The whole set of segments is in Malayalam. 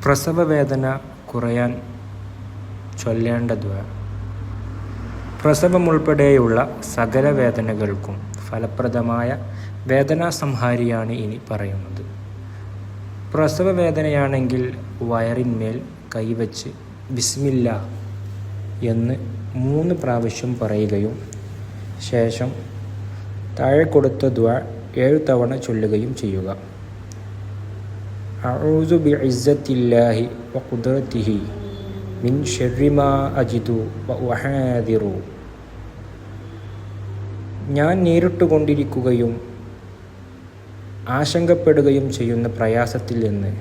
പ്രസവവേദന കുറയാൻ ചൊല്ലേണ്ട ദുആ. പ്രസവമുൾപ്പെടെയുള്ള സകല വേദനകൾക്കും ഫലപ്രദമായ വേദനാസംഹാരിയാണ് ഇനി പറയുന്നത്. പ്രസവവേദനയാണെങ്കിൽ വയറിന്മേൽ കൈവച്ച് ബിസ്മില്ലാ എന്ന് 3 പ്രാവശ്യം പറയുകയും ശേഷം താഴെ കൊടുത്ത ദുആ 7 തവണ ചൊല്ലുകയും ചെയ്യുക. അഊദു ബിഇസ്സത്തില്ലാഹി വഖുദ്റതിഹി മിൻ ശർരി മാ അജിദു വഉഹാദിറു. ഞാൻ നേരിട്ടുകൊണ്ടിരിക്കുകയും ആശങ്കപ്പെടുകയും ചെയ്യുന്ന പ്രയാസത്തിൽ നിന്ന്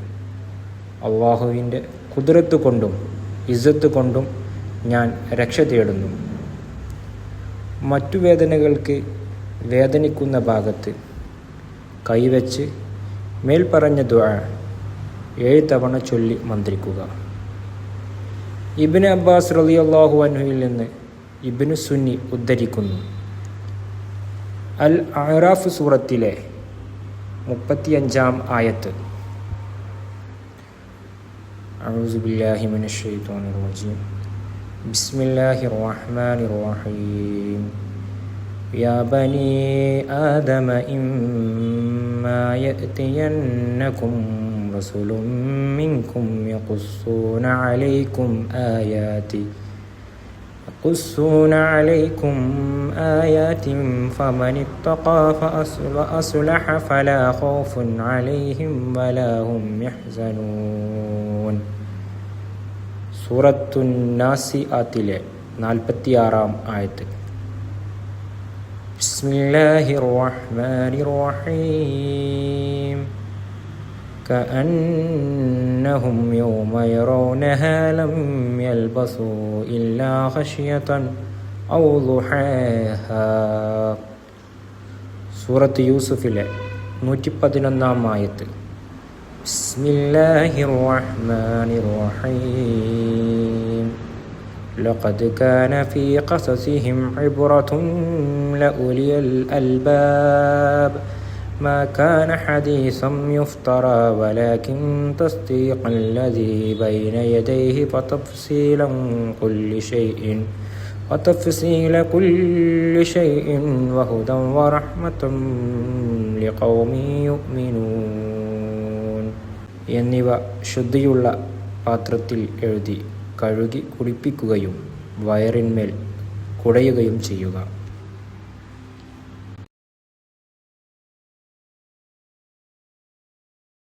അള്ളാഹുവിൻ്റെ ഖുദ്റത്ത് കൊണ്ടും ഇസ്സത്ത് കൊണ്ടും ഞാൻ രക്ഷ തേടുന്നു. മറ്റു വേദനകൾക്ക് വേദനിക്കുന്ന ഭാഗത്ത് കൈവച്ച് മേൽപ്പറഞ്ഞ ദുആ 7 തവണ ചൊല്ലി മന്ത്രിക്കുക. ഇബ്നു അബ്ബാസ് റളിയല്ലാഹു അൻഹുവിൽ നിന്ന് ഇബ്നു സുന്നി ഉദ്ധരിക്കുന്നു. അൽ അഅറാഫ് സൂറത്തിലെ 35-ാം ആയത്ത്. അഊസു ബില്ലാഹി മിനശ് ശൈത്വാനിർ റജീം. ബിസ്മില്ലാഹിർ റഹ്മാനിർ റഹീം. യാ ബനീ ആദമ ഇമ്മാ യഅതിയന്നകും റസൂലുൻ മിൻകും യഖുസ്സൂന അലൈക്കും ആയാതി ഫമൻ ഇത്തഖാ ഫഅസ്ലഹ ഫലാ ഖൗഫുൻ അലൈഹിം വലാ ഹും യഹ്സനൂൻ. സൂറത്തുൻ നാസിആത്തിലെ 46-ാം ആയത്ത്. ബിസ്മില്ലാഹിർ റഹ്മാനിർ റഹീം. كأنهم يوم يرونها لم يلبثوا إلا خشية أو ضحاها. സൂറത്ത് യൂസുഫിലെ 111-ാം ആയത്ത്. ബിസ്മില്ലാഹിർ റഹ്മാനിർ റഹീം. لقد كان في قصصهم عبرة لأولي الألباب ما كان حديثا يفترى ولكن تصديق الذي بين يديه وتفصيل كل شيء وهدى ورحمة لقوم يؤمنون. എന്നിവ ശുദ്ധിയുള്ള പാത്രത്തിൽ എഴുതി കഴുകി കുടിപ്പിക്കുകയും വയറിന്മേൽ കുടയുകയും ചെയ്യുക.